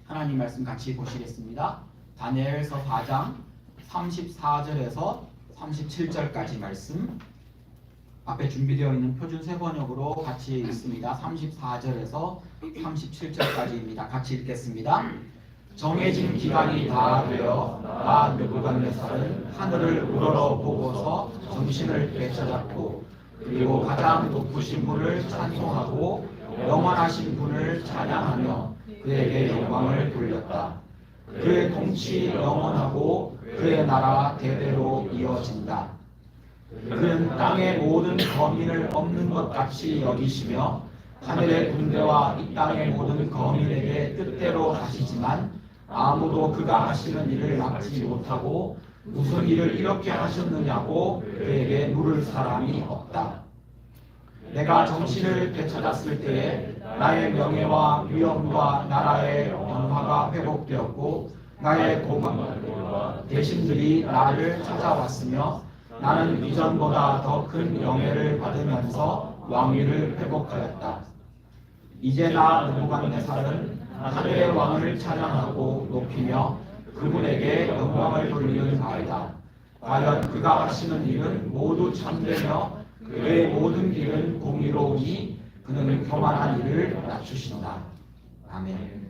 하나님 말씀 같이 보시겠습니다. 다니엘서 4장 34절에서 37절까지 말씀 앞에 준비되어 있는 표준 세번역으로 같이 읽습니다. 34절에서 37절까지입니다. 같이 읽겠습니다. 정해진 기간이 다 되어 나 느부갓네살은 하늘을 우러러 보고서 정신을 되찾았고 그리고 가장 높으신 분을 찬송하고 영원하신 분을 찬양하며 그에게 영광을 돌렸다. 그의 통치 영원하고 그의 나라 대대로 이어진다. 그는 땅의 모든 거민을 없는 것 같이 여기시며 하늘의 군대와 이 땅의 모든 거민에게 뜻대로 하시지만 아무도 그가 하시는 일을 막지 못하고 무슨 일을 이렇게 하셨느냐고 그에게 물을 사람이 없다. 내가 정신을 되찾았을 때에 나의 명예와 위엄과 나라의 영화가 회복되었고 나의 고관과 대신들이 나를 찾아왔으며 나는 이전보다 더 큰 영예를 받으면서 왕위를 회복하였다. 이제 나 느부갓네살은 하늘의 왕을 찬양하고 높이며 그분에게 영광을 돌리는 바이다. 과연 그가 하시는 일은 모두 참되며 그의 모든 길은 공의로우니 그는 교만한 이를 낮추신다. 아멘.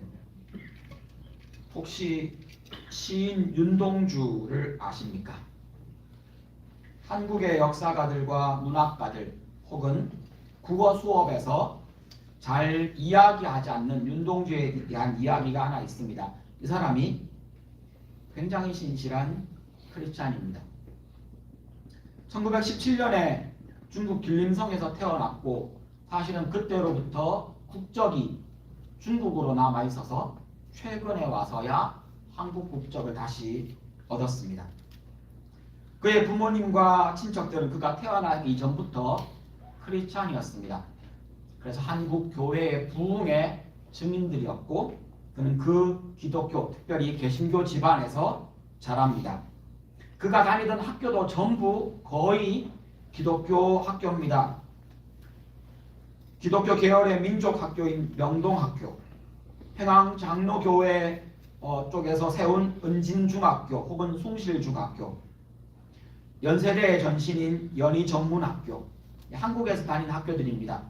혹시 시인 윤동주를 아십니까? 한국의 역사가들과 문학가들 혹은 국어 수업에서 잘 이야기하지 않는 윤동주에 대한 이야기가 하나 있습니다. 이 사람이 굉장히 신실한 크리스찬입니다. 1917년에 중국 길림성에서 태어났고 사실은 그때로부터 국적이 중국으로 남아 있어서 최근에 와서야 한국 국적을 다시 얻었습니다. 그의 부모님과 친척들은 그가 태어나기 전부터 크리스찬이었습니다. 그래서 한국 교회의 부흥의 증인들이었고 그는 그 기독교, 특별히 개신교 집안에서 자랍니다. 그가 다니던 학교도 전부 거의 기독교 학교입니다. 기독교 계열의 민족학교인 명동학교, 평양장로교회 쪽에서 세운 은진중학교 혹은 숭실중학교, 연세대의 전신인 연희전문학교, 한국에서 다닌 학교들입니다.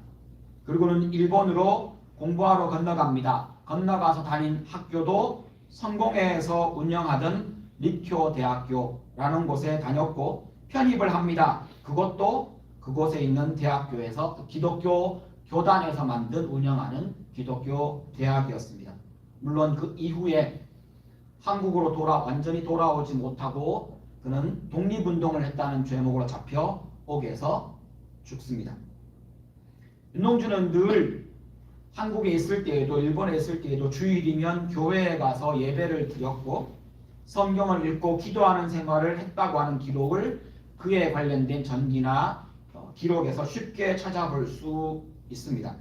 그리고는 일본으로 공부하러 건너갑니다. 건너가서 다닌 학교도 성공회에서 운영하던立교대학교라는 곳에 다녔고 편입을 합니다. 그것도 그곳에 있는 대학교에서 기독교 교단에서 만든 운영하는 기독교 대학이었습니다. 물론 그 이후에 한국으로 완전히 돌아오지 못하고 그는 독립운동을 했다는 죄목으로 잡혀 옥에서 죽습니다. 윤동주는 늘 한국에 있을 때에도 일본에 있을 때에도 주일이면 교회에 가서 예배를 드렸고 성경을 읽고 기도하는 생활을 했다고 하는 기록을 그에 관련된 전기나 기록에서 쉽게 찾아볼 수 있습니다.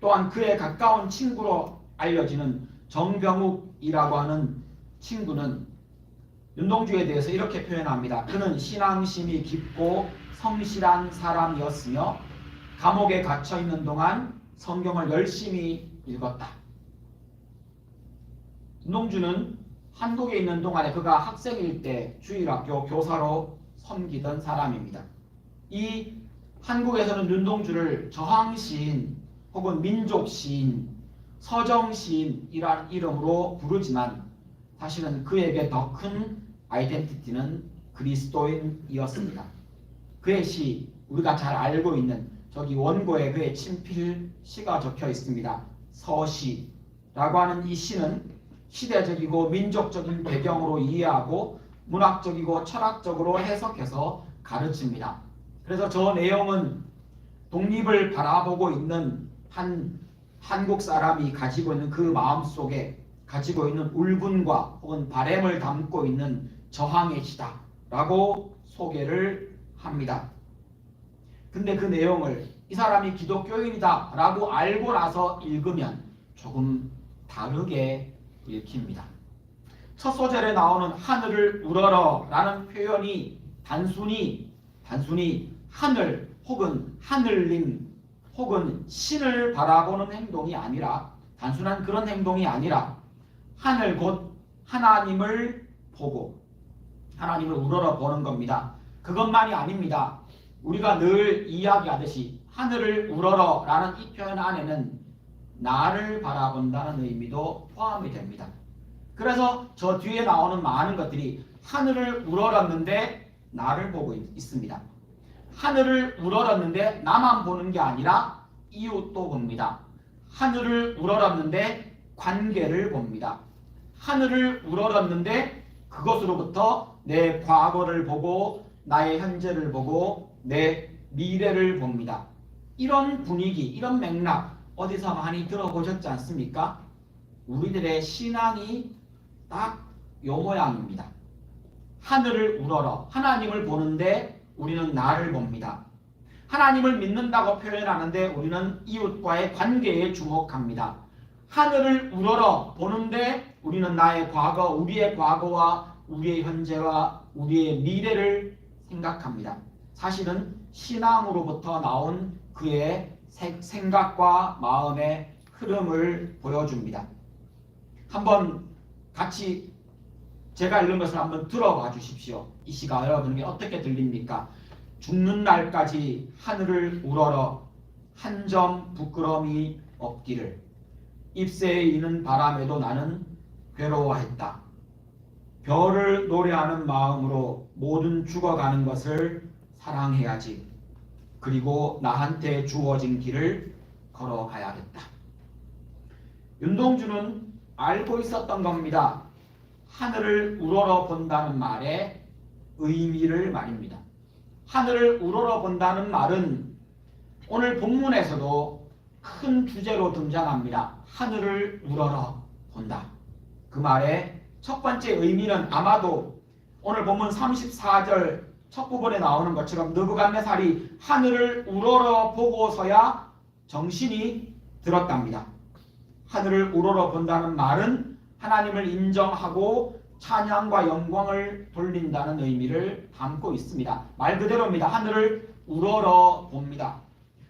또한 그의 가까운 친구로 알려지는 정병욱이라고 하는 친구는 윤동주에 대해서 이렇게 표현합니다. 그는 신앙심이 깊고 성실한 사람이었으며 감옥에 갇혀 있는 동안 성경을 열심히 읽었다. 윤동주는 한국에 있는 동안에 그가 학생일 때 주일학교 교사로 섬기던 사람입니다. 이 한국에서는 윤동주를 저항시인 혹은 민족시인, 서정시인이라는 이름으로 부르지만 사실은 그에게 더 큰 아이덴티티는 그리스도인이었습니다. 그의 시, 우리가 잘 알고 있는 저기 원고에 그의 친필 시가 적혀 있습니다. 서시라고 하는 이 시는 시대적이고 민족적인 배경으로 이해하고 문학적이고 철학적으로 해석해서 가르칩니다. 그래서 저 내용은 독립을 바라보고 있는 한 한국 사람이 가지고 있는 그 마음속에 가지고 있는 울분과 혹은 바램을 담고 있는 저항의 시다 라고 소개를 합니다. 근데 그 내용을 이 사람이 기독교인이다 라고 알고 나서 읽으면 조금 다르게 읽힙니다. 첫 소절에 나오는 하늘을 우러러 라는 표현이 단순히 하늘 혹은 하늘님 혹은 신을 바라보는 행동이 아니라 단순한 그런 행동이 아니라 하늘 곧 하나님을 보고 하나님을 우러러 보는 겁니다. 그것만이 아닙니다. 우리가 늘 이야기하듯이 하늘을 우러러 라는 이 표현 안에는 나를 바라본다는 의미도 포함이 됩니다. 그래서 저 뒤에 나오는 많은 것들이 하늘을 우러렀는데 나를 보고 있습니다. 하늘을 우러렀는데 나만 보는 게 아니라 이웃도 봅니다. 하늘을 우러렀는데 관계를 봅니다. 하늘을 우러렀는데 그것으로부터 내 과거를 보고 나의 현재를 보고 내 미래를 봅니다. 이런 분위기, 이런 맥락 어디서 많이 들어보셨지 않습니까? 우리들의 신앙이 딱 요 모양입니다. 하늘을 우러러 하나님을 보는데 우리는 나를 봅니다. 하나님을 믿는다고 표현하는데 우리는 이웃과의 관계에 주목합니다. 하늘을 우러러 보는데 우리는 나의 과거, 우리의 과거와 우리의 현재와 우리의 미래를 생각합니다. 사실은 신앙으로부터 나온 그의 생각과 마음의 흐름을 보여줍니다. 한번 같이 제가 읽는 것을 한번 들어봐 주십시오. 이 시가 여러분에게 어떻게 들립니까? 죽는 날까지 하늘을 우러러 한 점 부끄러움이 없기를 잎새에 이는 바람에도 나는 괴로워했다. 별을 노래하는 마음으로 모든 죽어가는 것을 사랑해야지. 그리고 나한테 주어진 길을 걸어가야겠다. 윤동주는 알고 있었던 겁니다. 하늘을 우러러 본다는 말의 의미를 말입니다. 하늘을 우러러 본다는 말은 오늘 본문에서도 큰 주제로 등장합니다. 하늘을 우러러 본다. 그 말의 첫 번째 의미는 아마도 오늘 본문 34절 첫 부분에 나오는 것처럼 느부갓네살이 하늘을 우러러 보고서야 정신이 들었답니다. 하늘을 우러러 본다는 말은 하나님을 인정하고 찬양과 영광을 돌린다는 의미를 담고 있습니다. 말 그대로입니다. 하늘을 우러러 봅니다.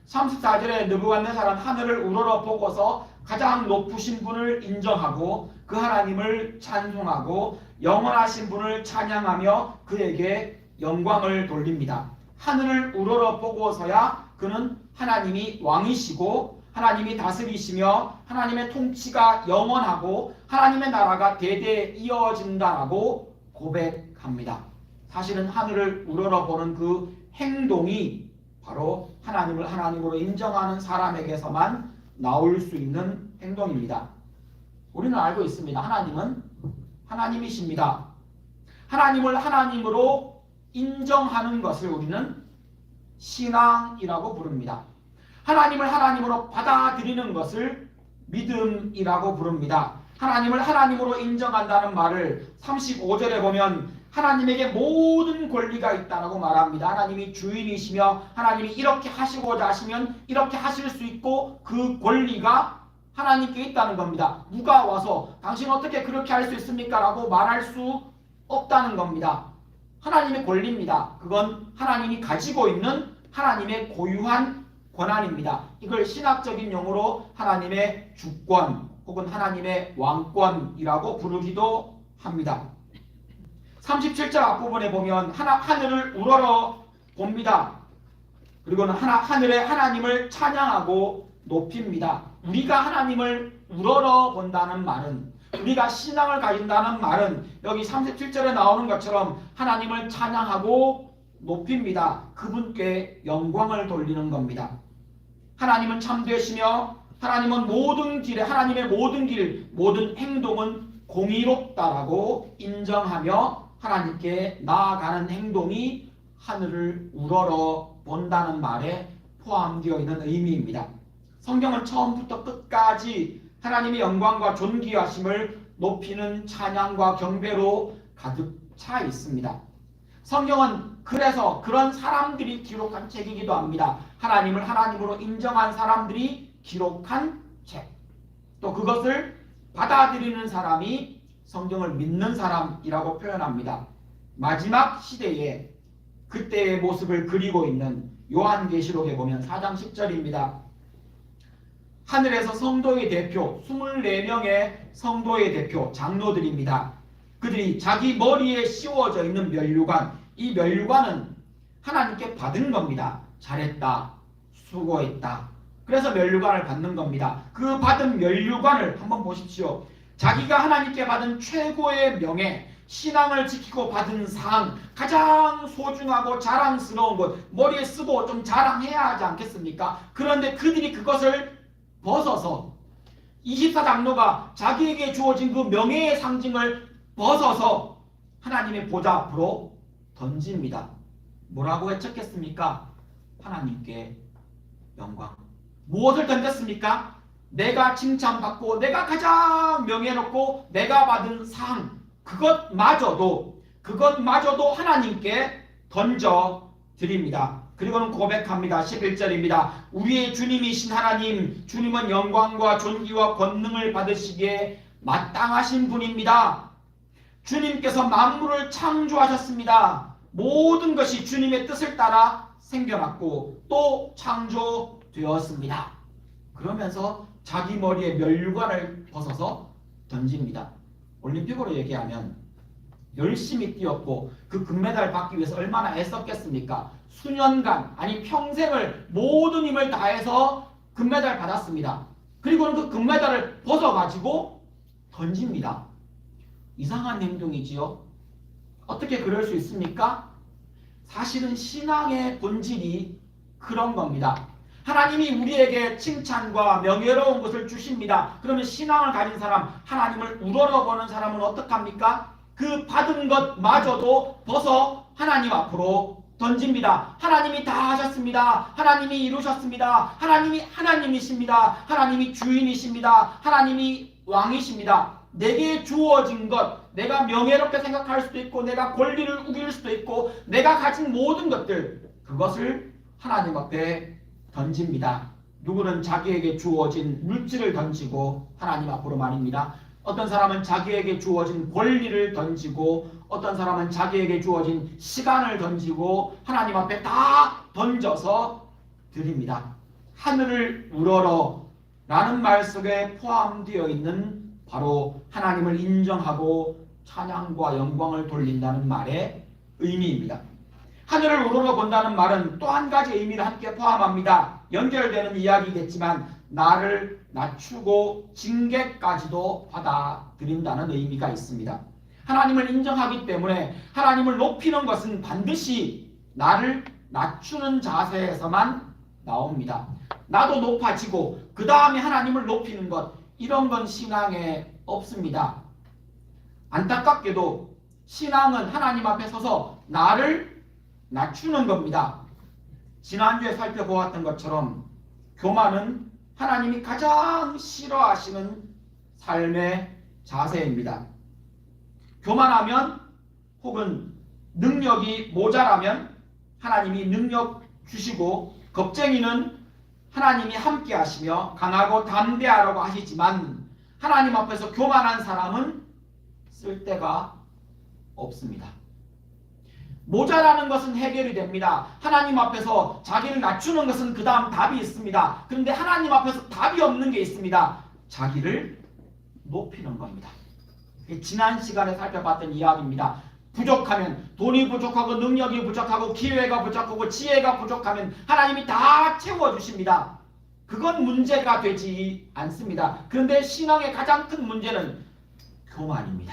34절에 느부갓네살은 하늘을 우러러 보고서 가장 높으신 분을 인정하고 그 하나님을 찬송하고 영원하신 분을 찬양하며 그에게 영광을 돌립니다. 하늘을 우러러 보고서야 그는 하나님이 왕이시고 하나님이 다스리시며 하나님의 통치가 영원하고 하나님의 나라가 대대 이어진다라고 고백합니다. 사실은 하늘을 우러러 보는 그 행동이 바로 하나님을 하나님으로 인정하는 사람에게서만 나올 수 있는 행동입니다. 우리는 알고 있습니다. 하나님은 하나님이십니다. 하나님을 하나님으로 인정하는 것을 우리는 신앙이라고 부릅니다. 하나님을 하나님으로 받아들이는 것을 믿음이라고 부릅니다. 하나님을 하나님으로 인정한다는 말을 35절에 보면 하나님에게 모든 권리가 있다고 말합니다. 하나님이 주인이시며 하나님이 이렇게 하시고자 하시면 이렇게 하실 수 있고 그 권리가 하나님께 있다는 겁니다. 누가 와서 당신 어떻게 그렇게 할 수 있습니까? 라고 말할 수 없다는 겁니다. 하나님의 권리입니다. 그건 하나님이 가지고 있는 하나님의 고유한 권한입니다. 이걸 신학적인 용어로 하나님의 주권 혹은 하나님의 왕권이라고 부르기도 합니다. 37절 앞부분에 보면 하늘을 우러러 봅니다. 그리고는 하늘에 하나님을 찬양하고 높입니다. 우리가 하나님을 우러러 본다는 말은 우리가 신앙을 가진다는 말은 여기 37절에 나오는 것처럼 하나님을 찬양하고 높입니다. 그분께 영광을 돌리는 겁니다. 하나님은 참되시며 하나님은 모든 길에 하나님의 모든 길 모든 행동은 공의롭다라고 인정하며 하나님께 나아가는 행동이 하늘을 우러러 본다는 말에 포함되어 있는 의미입니다. 성경은 처음부터 끝까지 하나님의 영광과 존귀하심을 높이는 찬양과 경배로 가득 차 있습니다. 성경은 그래서 그런 사람들이 기록한 책이기도 합니다. 하나님을 하나님으로 인정한 사람들이 기록한 책. 또 그것을 받아들이는 사람이 성경을 믿는 사람이라고 표현합니다. 마지막 시대에 그때의 모습을 그리고 있는 요한계시록에 보면 4장 10절입니다. 하늘에서 성도의 대표 24명의 성도의 대표 장로들입니다. 그들이 자기 머리에 씌워져 있는 면류관, 이 면류관은 하나님께 받은 겁니다. 잘했다, 수고했다. 그래서 면류관을 받는 겁니다. 그 받은 면류관을 한번 보십시오. 자기가 하나님께 받은 최고의 명예, 신앙을 지키고 받은 상, 가장 소중하고 자랑스러운 것, 머리에 쓰고 좀 자랑해야 하지 않겠습니까? 그런데 그들이 그것을 벗어서 24장로가 자기에게 주어진 그 명예의 상징을 벗어서 하나님의 보좌 앞으로 던집니다. 뭐라고 외쳤겠습니까? 하나님께 영광. 무엇을 던졌습니까? 내가 칭찬받고 내가 가장 명예롭고 내가 받은 상, 그것마저도 하나님께 던져드립니다. 그리고는 고백합니다. 11절입니다. 우리의 주님이신 하나님, 주님은 영광과 존귀와 권능을 받으시기에 마땅하신 분입니다. 주님께서 만물을 창조하셨습니다. 모든 것이 주님의 뜻을 따라 생겨났고 또 창조되었습니다. 그러면서 자기 머리에 면류관을 벗어서 던집니다. 올림픽으로 얘기하면 열심히 뛰었고 그 금메달 받기 위해서 얼마나 애썼겠습니까? 수년간, 아니 평생을 모든 힘을 다해서 금메달 받았습니다. 그리고는 그 금메달을 벗어가지고 던집니다. 이상한 행동이지요. 어떻게 그럴 수 있습니까? 사실은 신앙의 본질이 그런 겁니다. 하나님이 우리에게 칭찬과 명예로운 것을 주십니다. 그러면 신앙을 가진 사람, 하나님을 우러러보는 사람은 어떡합니까? 그 받은 것마저도 벗어 하나님 앞으로 던집니다. 하나님이 다 하셨습니다. 하나님이 이루셨습니다. 하나님이 하나님이십니다. 하나님이 주인이십니다. 하나님이 왕이십니다. 내게 주어진 것, 내가 명예롭게 생각할 수도 있고 내가 권리를 우길 수도 있고 내가 가진 모든 것들, 그것을 하나님 앞에 던집니다. 누구는 자기에게 주어진 물질을 던지고 하나님 앞으로 말입니다. 어떤 사람은 자기에게 주어진 권리를 던지고 어떤 사람은 자기에게 주어진 시간을 던지고 하나님 앞에 다 던져서 드립니다. 하늘을 우러러 라는 말 속에 포함되어 있는 바로 하나님을 인정하고 찬양과 영광을 돌린다는 말의 의미입니다. 하늘을 우러러 본다는 말은 또 한 가지 의미를 함께 포함합니다. 연결되는 이야기겠지만 나를 낮추고 징계까지도 받아들인다는 의미가 있습니다. 하나님을 인정하기 때문에 하나님을 높이는 것은 반드시 나를 낮추는 자세에서만 나옵니다. 나도 높아지고 그 다음에 하나님을 높이는 것, 이런 건 신앙에 없습니다. 안타깝게도 신앙은 하나님 앞에 서서 나를 낮추는 겁니다. 지난주에 살펴보았던 것처럼 교만은 하나님이 가장 싫어하시는 삶의 자세입니다. 교만하면 혹은 능력이 모자라면 하나님이 능력 주시고, 겁쟁이는 하나님이 함께 하시며 강하고 담대하라고 하시지만 하나님 앞에서 교만한 사람은 쓸데가 없습니다. 모자라는 것은 해결이 됩니다. 하나님 앞에서 자기를 낮추는 것은 그 다음 답이 있습니다. 그런데 하나님 앞에서 답이 없는 게 있습니다. 자기를 높이는 겁니다. 지난 시간에 살펴봤던 이야기입니다. 부족하면, 돈이 부족하고 능력이 부족하고 기회가 부족하고 지혜가 부족하면 하나님이 다 채워주십니다. 그건 문제가 되지 않습니다. 그런데 신앙의 가장 큰 문제는 교만입니다.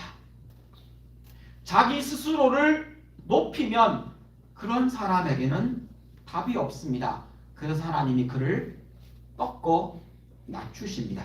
자기 스스로를 높이면 그런 사람에게는 답이 없습니다. 그래서 하나님이 그를 꺾어 낮추십니다.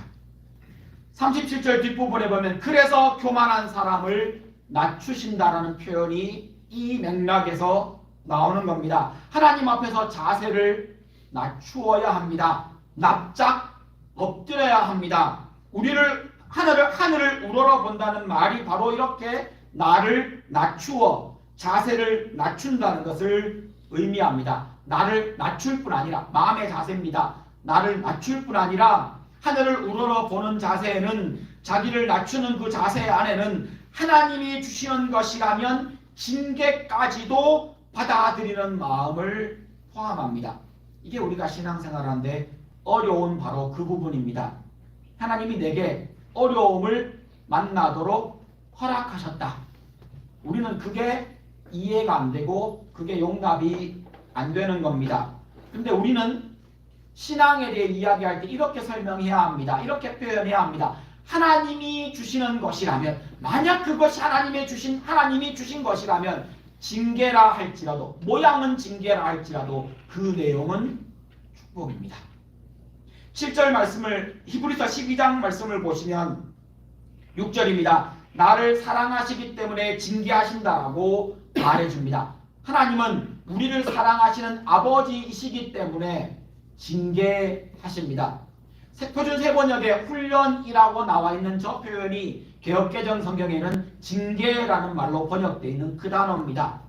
37절 뒷부분에 보면 그래서 교만한 사람을 낮추신다라는 표현이 이 맥락에서 나오는 겁니다. 하나님 앞에서 자세를 낮추어야 합니다. 납작 엎드려야 합니다. 우리를 하늘을 우러러 본다는 말이 바로 이렇게 나를 낮추어 자세를 낮춘다는 것을 의미합니다. 나를 낮출 뿐 아니라, 마음의 자세입니다. 나를 낮출 뿐 아니라 하늘을 우러러 보는 자세에는, 자기를 낮추는 그 자세 안에는 하나님이 주시는 것이라면 징계까지도 받아들이는 마음을 포함합니다. 이게 우리가 신앙생활하는데 어려운 바로 그 부분입니다. 하나님이 내게 어려움을 만나도록 허락하셨다. 우리는 그게 이해가 안 되고 그게 용납이 안 되는 겁니다. 근데 우리는 신앙에 대해 이야기할 때 이렇게 설명해야 합니다. 이렇게 표현해야 합니다. 하나님이 주시는 것이라면, 만약 그것이 하나님이 주신 것이라면, 징계라 할지라도, 모양은 징계라 할지라도 그 내용은 축복입니다. 7절 말씀을, 히브리서 12장 말씀을 보시면 6절입니다. 나를 사랑하시기 때문에 징계하신다라고 말해줍니다. 하나님은 우리를 사랑하시는 아버지이시기 때문에 징계하십니다. 표준 세번역에 훈련이라고 나와 있는 저 표현이 개역개정 성경에는 징계라는 말로 번역되어 있는 그 단어입니다.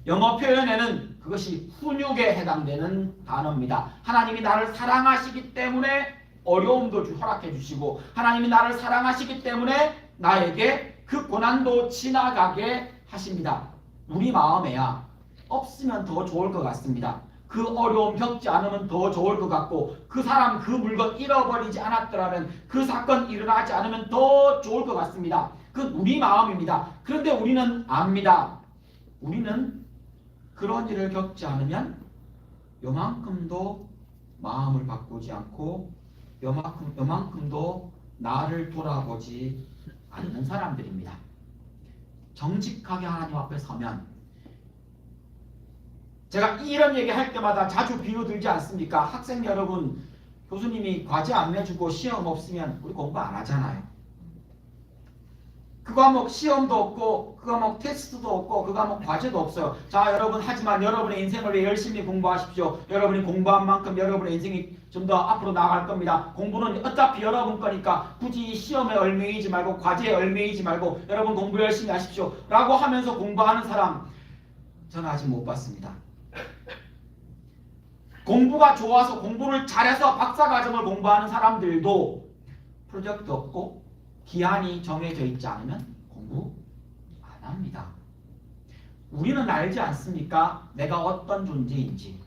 영어 표현에는 그것이 훈육에 해당되는 단어입니다. 하나님이 나를 사랑하시기 때문에 어려움도 허락해 주시고, 하나님이 나를 사랑하시기 때문에 나에게 그 고난도 지나가게 하십니다. 우리 마음에야 없으면 더 좋을 것 같습니다. 그 어려움 겪지 않으면 더 좋을 것 같고, 그 사람 그 물건 잃어버리지 않았더라면, 그 사건 일어나지 않으면 더 좋을 것 같습니다. 그 우리 마음입니다. 그런데 우리는 압니다. 우리는 그런 일을 겪지 않으면 요만큼도 마음을 바꾸지 않고 요만큼도 나를 돌아보지 않는 사람들입니다. 정직하게 하나님 앞에 서면, 제가 이런 얘기 할 때마다 자주 비유 들지 않습니까? 학생 여러분, 교수님이 과제 안 내주고 시험 없으면 우리 공부 안 하잖아요. 그 과목 시험도 없고, 그 과목 테스트도 없고, 그 과목 과제도 없어요. 자, 여러분, 하지만 여러분의 인생을 위해 열심히 공부하십시오. 여러분이 공부한 만큼 여러분의 인생이 좀 더 앞으로 나아갈 겁니다. 공부는 어차피 여러분 거니까 굳이 시험에 얽매이지 말고, 과제에 얽매이지 말고 여러분 공부 열심히 하십시오 라고 하면서 공부하는 사람 저는 아직 못 봤습니다. 공부가 좋아서 공부를 잘해서 박사과정을 공부하는 사람들도 프로젝트 없고 기한이 정해져 있지 않으면 공부 안 합니다. 우리는 알지 않습니까? 내가 어떤 존재인지.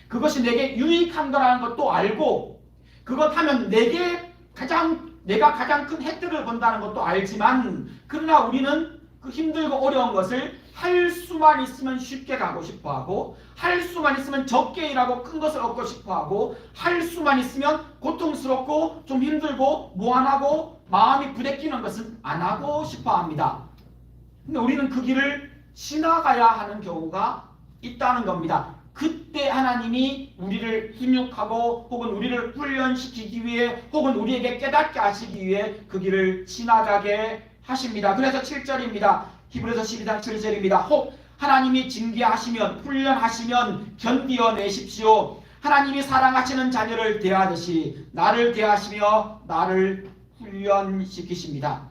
그것이 내게 유익한 거라는 것도 알고, 그것 하면 내가 가장 큰 혜택을 본다는 것도 알지만, 그러나 우리는 그 힘들고 어려운 것을 할 수만 있으면 쉽게 가고 싶어하고, 할 수만 있으면 적게 일하고 큰 것을 얻고 싶어하고, 할 수만 있으면 고통스럽고 좀 힘들고 무안하고 마음이 부대끼는 것은 안 하고 싶어합니다. 근데 우리는 그 길을 지나가야 하는 경우가 있다는 겁니다. 그때 하나님이 우리를 훈육하고 혹은 우리를 훈련시키기 위해 혹은 우리에게 깨닫게 하시기 위해 그 길을 지나가게 하십니다. 그래서 7절입니다. 히브리서 12장 7절입니다. 혹 하나님이 징계하시면, 훈련하시면 견디어내십시오. 하나님이 사랑하시는 자녀를 대하듯이 나를 대하시며 나를 훈련시키십니다.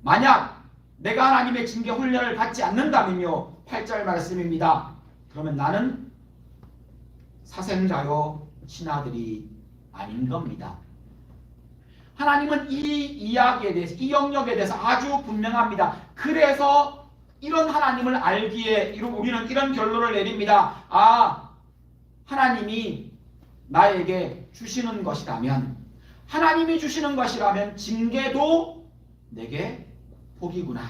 만약 내가 하나님의 징계 훈련을 받지 않는다면요, 8절 말씀입니다. 그러면 나는 사생자요 신하들이 아닌 겁니다. 하나님은 이 이야기에 대해서, 이 영역에 대해서 아주 분명합니다. 그래서 이런 하나님을 알기에 우리는 이런 결론을 내립니다. 아, 하나님이 나에게 주시는 것이라면, 하나님이 주시는 것이라면 징계도 내게 복이구나.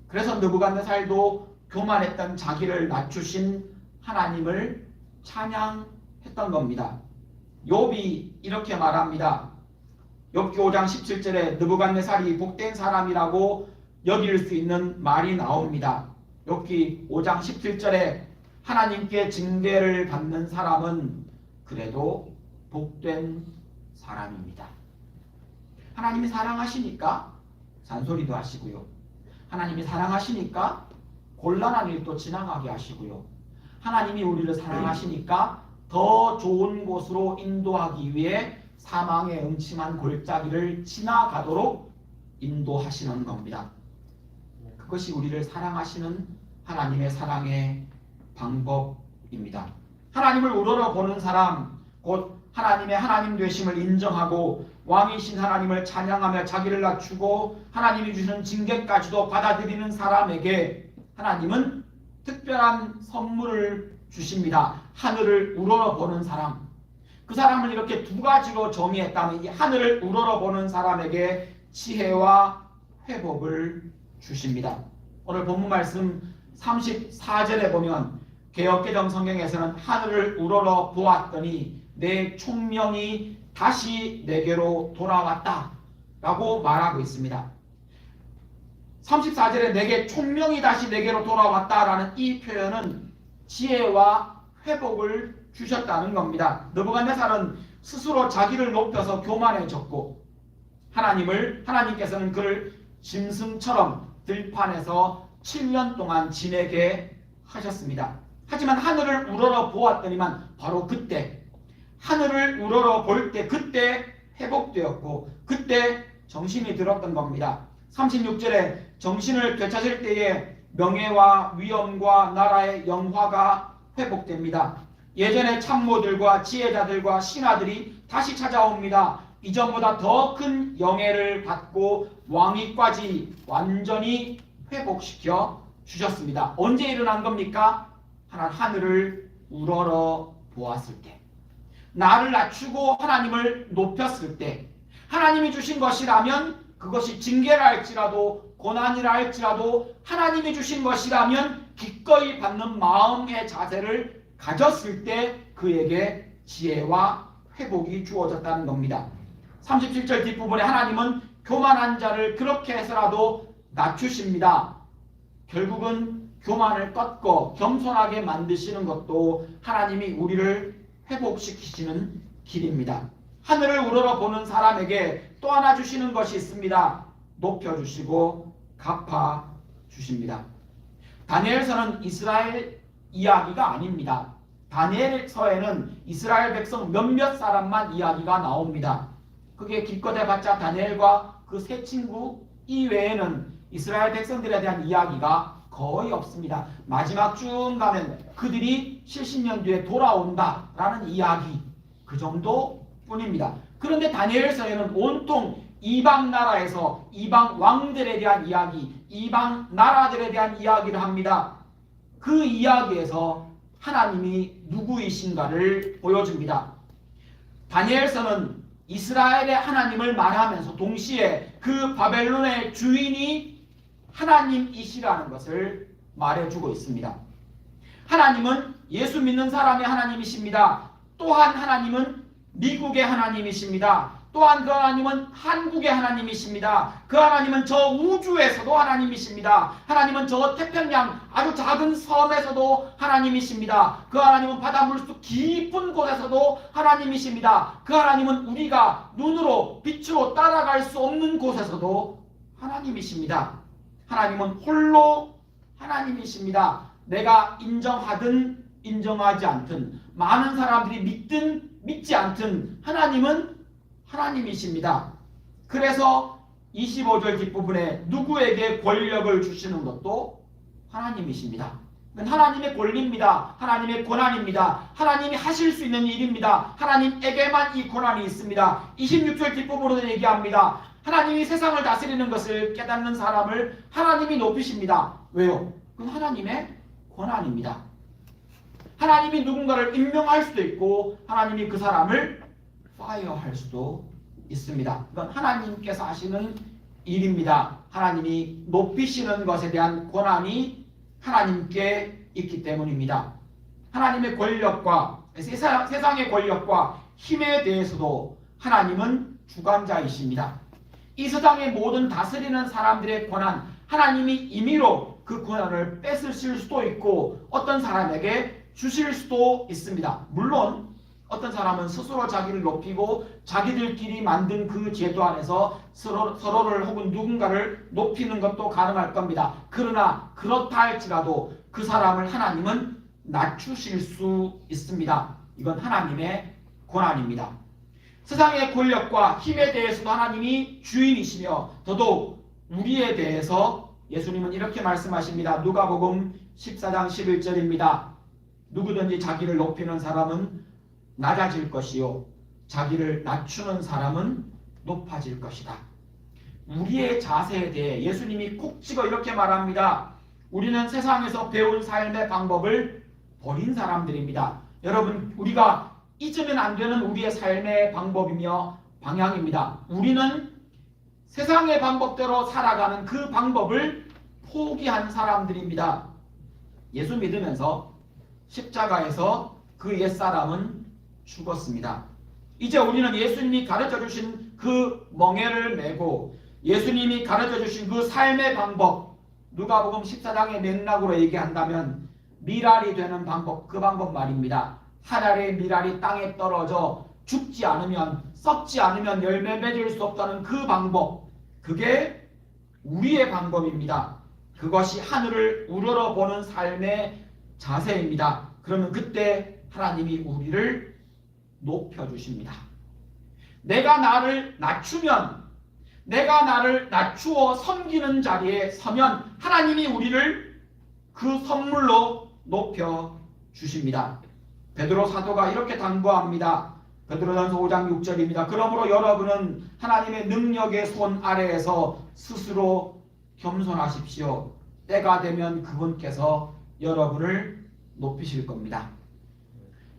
그래서 느부갓네살도 교만했던 자기를 낮추신 하나님을 찬양했던 겁니다. 욥이 이렇게 말합니다. 욥기 5장 17절에 느부갓네살이 복된 사람이라고 여길 수 있는 말이 나옵니다. 욥기 5장 17절에 하나님께 징계를 받는 사람은 그래도 복된 사람입니다. 하나님이 사랑하시니까 잔소리도 하시고요. 하나님이 사랑하시니까 곤란한 일도 지나가게 하시고요. 하나님이 우리를 사랑하시니까 더 좋은 곳으로 인도하기 위해 사망의 음침한 골짜기를 지나가도록 인도하시는 겁니다. 그것이 우리를 사랑하시는 하나님의 사랑의 방법입니다. 하나님을 우러러보는 사람, 곧 하나님의 하나님 되심을 인정하고 왕이신 하나님을 찬양하며 자기를 낮추고 하나님이 주시는 징계까지도 받아들이는 사람에게 하나님은 특별한 선물을 주십니다. 하늘을 우러러보는 사람, 그 사람을 이렇게 두 가지로 정의했다면 이 하늘을 우러러보는 사람에게 지혜와 회복을 주십니다. 오늘 본문 말씀 34절에 보면 개역개정 성경에서는 하늘을 우러러 보았더니 내 총명이 다시 내게로 돌아왔다 라고 말하고 있습니다. 34절에 내게 총명이 다시 내게로 돌아왔다라는 이 표현은 지혜와 회복을 주셨다는 겁니다. 느부갓네살은 스스로 자기를 높여서 교만해졌고 하나님께서는 그를 짐승처럼 들판에서 7년 동안 지내게 하셨습니다. 하지만 하늘을 우러러 보았더니만 바로 그때 하늘을 우러러 볼 때 그때 회복되었고 그때 정신이 들었던 겁니다. 36절에 정신을 되찾을 때에 명예와 위엄과 나라의 영화가 회복됩니다. 예전의 참모들과 지혜자들과 신하들이 다시 찾아옵니다. 이전보다 더 큰 영예를 받고 왕위까지 완전히 회복시켜 주셨습니다. 언제 일어난 겁니까? 하늘을 우러러 보았을 때, 나를 낮추고 하나님을 높였을 때, 하나님이 주신 것이라면 그것이 징계라 할지라도 고난이라 할지라도 하나님이 주신 것이라면 기꺼이 받는 마음의 자세를 가졌을 때 그에게 지혜와 회복이 주어졌다는 겁니다. 37절 뒷부분에 하나님은 교만한 자를 그렇게 해서라도 낮추십니다. 결국은 교만을 꺾고 겸손하게 만드시는 것도 하나님이 우리를 회복시키시는 길입니다. 하늘을 우러러 보는 사람에게 또 하나 주시는 것이 있습니다. 높여주시고 갚아주십니다. 다니엘서는 이스라엘 이야기가 아닙니다. 다니엘서에는 이스라엘 백성 몇몇 사람만 이야기가 나옵니다. 그게 기껏 해봤자 다니엘과 그 세 친구 이외에는 이스라엘 백성들에 대한 이야기가 거의 없습니다. 마지막 쭉 가면 그들이 70년 뒤에 돌아온다라는 이야기 그 정도뿐입니다. 그런데 다니엘서에는 온통 이방 나라에서 이방 왕들에 대한 이야기, 이방 나라들에 대한 이야기를 합니다. 그 이야기에서 하나님이 누구이신가를 보여줍니다. 다니엘서는 이스라엘의 하나님을 말하면서 동시에 그 바벨론의 주인이 하나님이시라는 것을 말해주고 있습니다. 하나님은 예수 믿는 사람의 하나님이십니다. 또한 하나님은 미국의 하나님이십니다. 또한 그 하나님은 한국의 하나님이십니다. 그 하나님은 저 우주에서도 하나님이십니다. 하나님은 저 태평양 아주 작은 섬에서도 하나님이십니다. 그 하나님은 바다 물속 깊은 곳에서도 하나님이십니다. 그 하나님은 우리가 눈으로 빛으로 따라갈 수 없는 곳에서도 하나님이십니다. 하나님은 홀로 하나님이십니다. 내가 인정하든 인정하지 않든 많은 사람들이 믿든 믿지 않든 하나님은 하나님이십니다. 그래서 25절 뒷부분에 누구에게 권력을 주시는 것도 하나님이십니다. 하나님의 권리입니다. 하나님의 권한입니다. 하나님이 하실 수 있는 일입니다. 하나님에게만 이 권한이 있습니다. 26절 뒷부분으로 얘기합니다. 하나님이 세상을 다스리는 것을 깨닫는 사람을 하나님이 높이십니다. 왜요? 그건 하나님의 권한입니다. 하나님이 누군가를 임명할 수도 있고 하나님이 그 사람을 파이어할 수도 있습니다. 이건 하나님께서 하시는 일입니다. 하나님이 높이시는 것에 대한 권한이 하나님께 있기 때문입니다. 하나님의 권력과 세상의 권력과 힘에 대해서도 하나님은 주관자이십니다. 이 세상의 모든 다스리는 사람들의 권한, 하나님이 임의로 그 권한을 뺏으실 수도 있고 어떤 사람에게 주실 수도 있습니다. 물론 어떤 사람은 스스로 자기를 높이고 자기들끼리 만든 그 제도 안에서 서로를 혹은 누군가를 높이는 것도 가능할 겁니다. 그러나 그렇다 할지라도 그 사람을 하나님은 낮추실 수 있습니다. 이건 하나님의 권한입니다. 세상의 권력과 힘에 대해서도 하나님이 주인이시며 더더욱 우리에 대해서 예수님은 이렇게 말씀하십니다. 누가복음 14장 11절입니다. 누구든지 자기를 높이는 사람은 낮아질 것이요 자기를 낮추는 사람은 높아질 것이다. 우리의 자세에 대해 예수님이 콕 찍어 이렇게 말합니다. 우리는 세상에서 배운 삶의 방법을 버린 사람들입니다. 여러분, 우리가 잊으면 안 되는 우리의 삶의 방법이며 방향입니다. 우리는 세상의 방법대로 살아가는 그 방법을 포기한 사람들입니다. 예수 믿으면서 십자가에서 그 옛사람은 죽었습니다. 이제 우리는 예수님이 가르쳐 주신 그 멍에를 메고 예수님이 가르쳐 주신 그 삶의 방법, 누가복음 14장의 맥락으로 얘기한다면 밀알이 되는 방법, 그 방법 말입니다. 하늘의 밀알이 땅에 떨어져 죽지 않으면, 썩지 않으면 열매 맺을 수 없다는 그 방법, 그게 우리의 방법입니다. 그것이 하늘을 우러러보는 삶의 자세입니다. 그러면 그때 하나님이 우리를 높여주십니다. 내가 나를 낮추면, 내가 나를 낮추어 섬기는 자리에 서면 하나님이 우리를 그 선물로 높여주십니다. 베드로 사도가 이렇게 당부합니다. 베드로전서 5장 6절입니다. 그러므로 여러분은 하나님의 능력의 손 아래에서 스스로 겸손하십시오. 때가 되면 그분께서 여러분을 높이실 겁니다.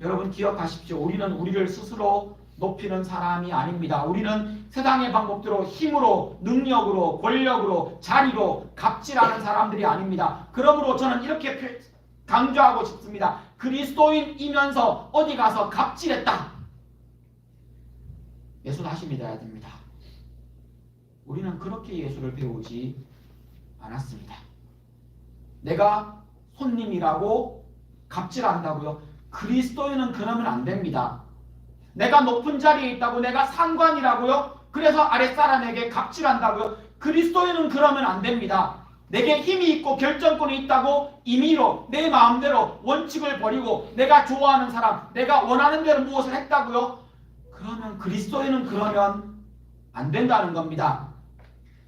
여러분 기억하십시오. 우리는 우리를 스스로 높이는 사람이 아닙니다. 우리는 세상의 방법대로 힘으로, 능력으로, 권력으로, 자리로 갑질하는 사람들이 아닙니다. 그러므로 저는 이렇게 강조하고 싶습니다. 그리스도인이면서 어디 가서 갑질했다, 예수 다시 믿어야 됩니다. 우리는 그렇게 예수를 배우지 않았습니다. 내가 손님이라고 갑질한다고요? 그리스도인은 그러면 안 됩니다. 내가 높은 자리에 있다고 내가 상관이라고요? 그래서 아랫사람에게 갑질한다고요? 그리스도인은 그러면 안 됩니다. 내게 힘이 있고 결정권이 있다고 임의로 내 마음대로 원칙을 버리고 내가 좋아하는 사람, 내가 원하는 대로 무엇을 했다고요? 그러면 그리스도인은 그러면 안 된다는 겁니다.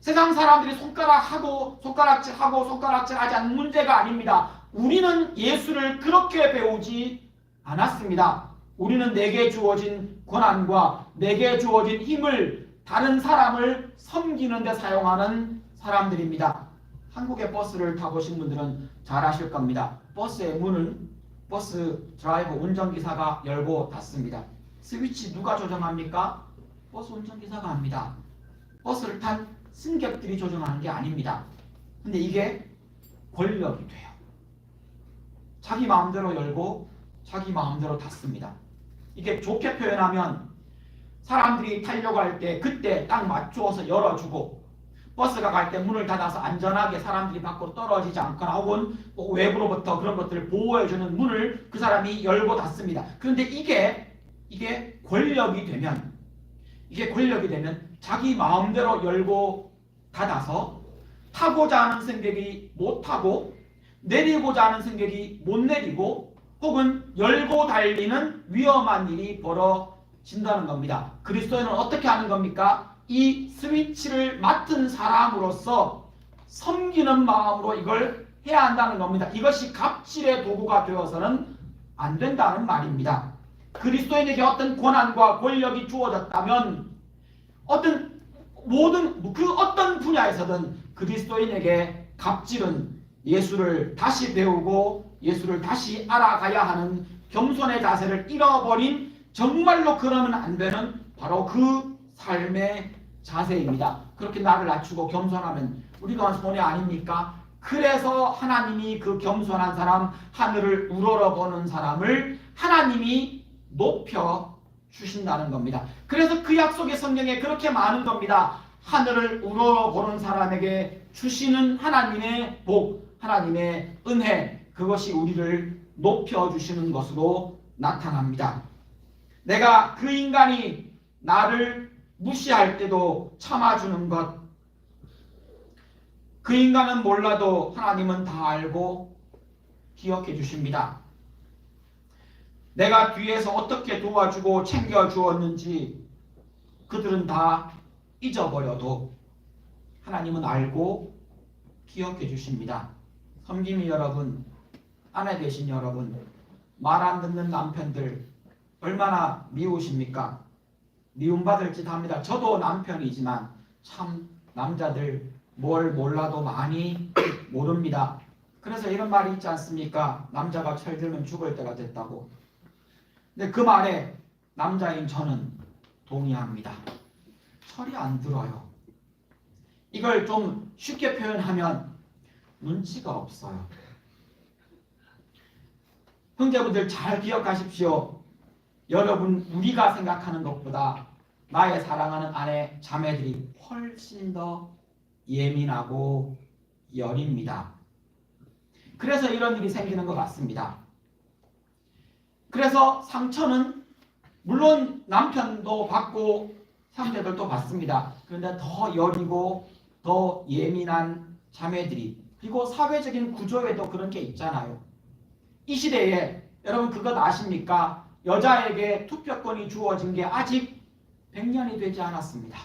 세상 사람들이 손가락질하지 않는 문제가 아닙니다. 우리는 예수를 그렇게 배우지 않았습니다. 우리는 내게 주어진 권한과 내게 주어진 힘을 다른 사람을 섬기는 데 사용하는 사람들입니다. 한국의 버스를 타보신 분들은 잘 아실 겁니다. 버스의 문은 버스 드라이버 운전기사가 열고 닫습니다. 스위치 누가 조정합니까? 버스 운전기사가 합니다. 버스를 탄 승객들이 조정하는 게 아닙니다. 근데 이게 권력이 돼요. 자기 마음대로 열고 자기 마음대로 닫습니다. 이게 좋게 표현하면 사람들이 타려고 할 때 그때 딱 맞추어서 열어주고, 버스가 갈 때 문을 닫아서 안전하게 사람들이 밖으로 떨어지지 않거나 혹은 외부로부터 그런 것들을 보호해주는 문을 그 사람이 열고 닫습니다. 그런데 이게 권력이 되면 자기 마음대로 열고 닫아서 타고자 하는 승객이 못 타고 내리고자 하는 승객이 못 내리고 혹은 열고 달리는 위험한 일이 벌어진다는 겁니다. 그리스도인은 어떻게 하는 겁니까? 이 스위치를 맡은 사람으로서 섬기는 마음으로 이걸 해야 한다는 겁니다. 이것이 갑질의 도구가 되어서는 안 된다는 말입니다. 그리스도인에게 어떤 권한과 권력이 주어졌다면 어떤 분야에서든 그리스도인에게 갑질은 예수를 다시 배우고 예수를 다시 알아가야 하는 겸손의 자세를 잃어버린, 정말로 그러면 안 되는 바로 그 삶의 자세입니다. 그렇게 나를 낮추고 겸손하면 우리가 손해 아닙니까? 그래서 하나님이 그 겸손한 사람, 하늘을 우러러보는 사람을 하나님이 높여 주신다는 겁니다. 그래서 그 약속의 성경에 그렇게 많은 겁니다. 하늘을 우러러보는 사람에게 주시는 하나님의 복, 하나님의 은혜, 그것이 우리를 높여주시는 것으로 나타납니다. 내가 그 인간이 나를 무시할 때도 참아주는 것, 그 인간은 몰라도 하나님은 다 알고 기억해 주십니다. 내가 뒤에서 어떻게 도와주고 챙겨주었는지 그들은 다 잊어버려도 하나님은 알고 기억해 주십니다. 섬김이 여러분, 아내 되신 여러분, 말 안 듣는 남편들 얼마나 미우십니까? 미움받을 짓 합니다. 저도 남편이지만 참 남자들 뭘 몰라도 많이 모릅니다. 그래서 이런 말이 있지 않습니까? 남자가 철들면 죽을 때가 됐다고. 근데 그 말에 남자인 저는 동의합니다. 철이 안 들어요. 이걸 좀 쉽게 표현하면 눈치가 없어요. 형제분들 잘 기억하십시오. 여러분, 우리가 생각하는 것보다 나의 사랑하는 아내, 자매들이 훨씬 더 예민하고 여립니다. 그래서 이런 일이 생기는 것 같습니다. 그래서 상처는 물론 남편도 받고 형제들도 받습니다. 그런데 더 여리고 더 예민한 자매들이, 그리고 사회적인 구조에도 그런 게 있잖아요. 이 시대에 여러분 그것 아십니까? 여자에게 투표권이 주어진 게 아직 100년이 되지 않았습니다.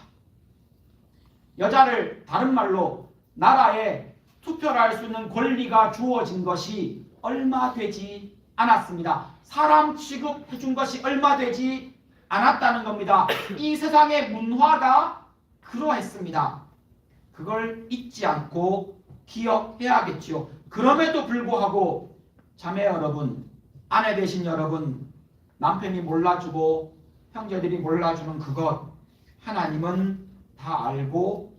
여자를 다른 말로 나라에 투표를 할 수 있는 권리가 주어진 것이 얼마 되지 않았습니다. 사람 취급해 준 것이 얼마 되지 않았다는 겁니다. 이 세상의 문화가 그러했습니다. 그걸 잊지 않고 기억해야겠지요. 그럼에도 불구하고 자매 여러분, 아내 되신 여러분, 남편이 몰라주고 형제들이 몰라주는 그것 하나님은 다 알고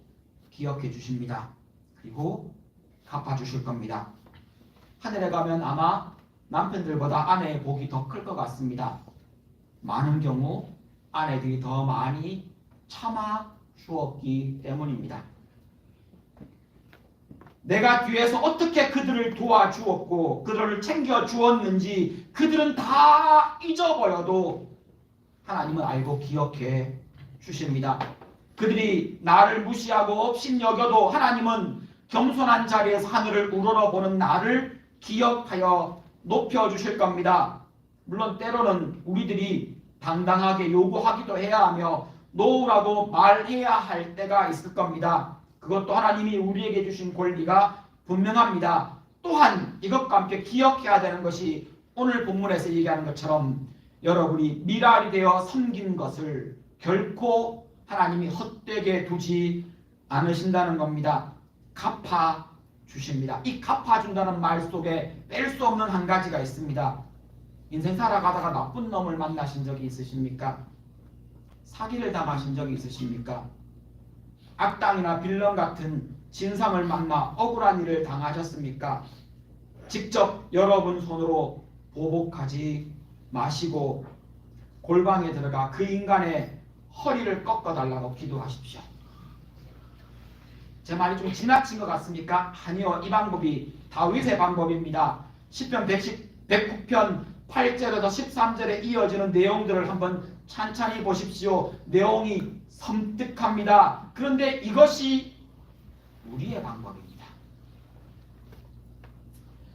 기억해 주십니다. 그리고 갚아주실 겁니다. 하늘에 가면 아마 남편들보다 아내의 복이 더 클 것 같습니다. 많은 경우 아내들이 더 많이 참아 주었기 때문입니다. 내가 뒤에서 어떻게 그들을 도와주었고 그들을 챙겨주었는지 그들은 다 잊어버려도 하나님은 알고 기억해 주십니다. 그들이 나를 무시하고 업신여겨도 하나님은 겸손한 자리에서 하늘을 우러러보는 나를 기억하여 높여주실 겁니다. 물론 때로는 우리들이 당당하게 요구하기도 해야 하며 놓으라고 말해야 할 때가 있을 겁니다. 그것도 하나님이 우리에게 주신 권리가 분명합니다. 또한 이것과 함께 기억해야 되는 것이 오늘 본문에서 얘기하는 것처럼 여러분이 미랄이 되어 섬긴 것을 결코 하나님이 헛되게 두지 않으신다는 겁니다. 갚아 주십니다. 이 갚아준다는 말 속에 뺄 수 없는 한 가지가 있습니다. 인생 살아가다가 나쁜 놈을 만나신 적이 있으십니까? 사기를 당하신 적이 있으십니까? 악당이나 빌런 같은 진상을 만나 억울한 일을 당하셨습니까? 직접 여러분 손으로 보복하지 마시고 골방에 들어가 그 인간의 허리를 꺾어달라고 기도하십시오. 제 말이 좀 지나친 것 같습니까? 아니요. 이 방법이 다윗의 방법입니다. 시편 109편 8절에서 13절에 이어지는 내용들을 한번 찬찬히 보십시오. 내용이 섬뜩합니다. 그런데 이것이 우리의 방법입니다.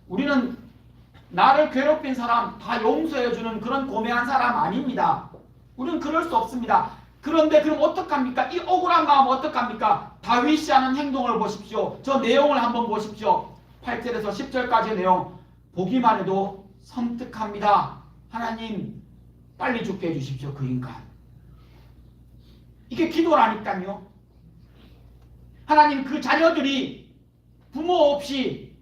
우리는 나를 괴롭힌 사람 다 용서해주는 그런 고매한 사람 아닙니다. 우리는 그럴 수 없습니다. 그런데 그럼 어떡합니까? 이 억울한 마음 어떡합니까? 다윗이 하는 행동을 보십시오. 저 내용을 한번 보십시오. 8절에서 10절까지의 내용 보기만 해도 섬뜩합니다. 하나님 빨리 죽게 해주십시오. 그 인간. 이게 기도라니까요. 하나님 그 자녀들이 부모 없이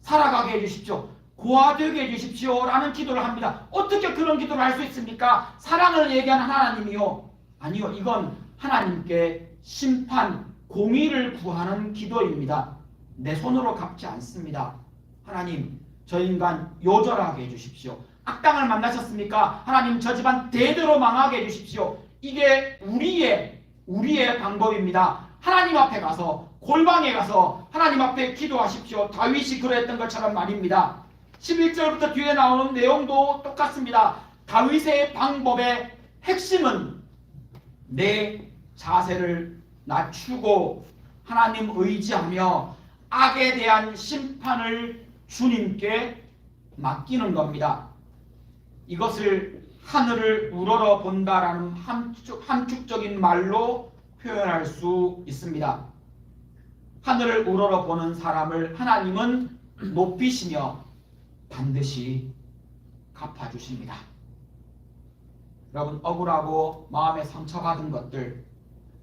살아가게 해주십시오. 고아되게 해주십시오. 라는 기도를 합니다. 어떻게 그런 기도를 할 수 있습니까? 사랑을 얘기하는 하나님이요. 아니요. 이건 하나님께 심판, 공의를 구하는 기도입니다. 내 손으로 갚지 않습니다. 하나님 저 인간 요절하게 해주십시오. 악당을 만나셨습니까? 하나님 저 집안 대대로 망하게 해주십시오. 이게 우리의 방법입니다. 하나님 앞에 가서 골방에 가서 하나님 앞에 기도하십시오. 다윗이 그랬던 것처럼 말입니다. 11절부터 뒤에 나오는 내용도 똑같습니다. 다윗의 방법의 핵심은 내 자세를 낮추고 하나님 의지하며 악에 대한 심판을 주님께 맡기는 겁니다. 이것을 하늘을 우러러 본다라는 함축적인 말로 표현할 수 있습니다. 하늘을 우러러 보는 사람을 하나님은 높이시며 반드시 갚아주십니다. 여러분 억울하고 마음에 상처받은 것들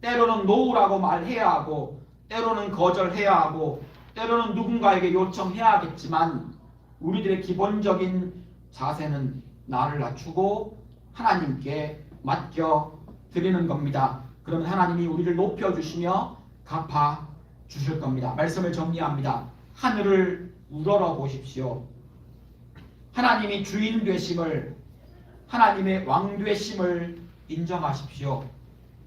때로는 놓으라고 말해야 하고 때로는 거절해야 하고 때로는 누군가에게 요청해야 하겠지만 우리들의 기본적인 자세는 나를 낮추고 하나님께 맡겨 드리는 겁니다. 그러면 하나님이 우리를 높여주시며 갚아주실 겁니다. 말씀을 정리합니다. 하늘을 우러러 보십시오. 하나님이 주인 되심을, 하나님의 왕 되심을 인정하십시오.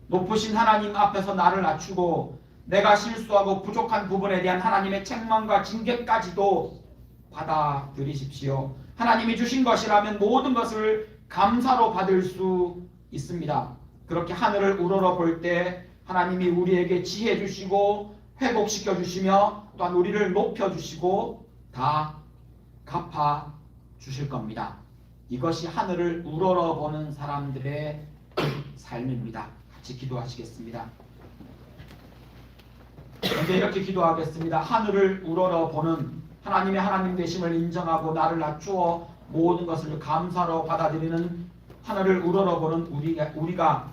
높으신 하나님 앞에서 나를 낮추고 내가 실수하고 부족한 부분에 대한 하나님의 책망과 징계까지도 받아들이십시오. 하나님이 주신 것이라면 모든 것을 감사로 받을 수 있습니다. 그렇게 하늘을 우러러 볼 때 하나님이 우리에게 지혜 주시고 회복시켜 주시며 또한 우리를 높여 주시고 다 갚아 주실 겁니다. 이것이 하늘을 우러러 보는 사람들의 삶입니다. 같이 기도하시겠습니다. 먼저 이렇게 기도하겠습니다. 하늘을 우러러 보는 하나님의 하나님 되심을 인정하고 나를 낮추어 모든 것을 감사로 받아들이는 하늘을 우러러보는 우리가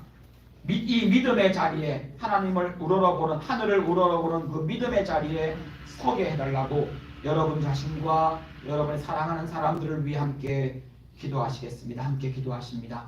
이 믿음의 자리에, 하나님을 우러러보는, 하늘을 우러러보는 그 믿음의 자리에 서게 해달라고 여러분 자신과 여러분의 사랑하는 사람들을 위해 함께 기도하시겠습니다. 함께 기도하십니다.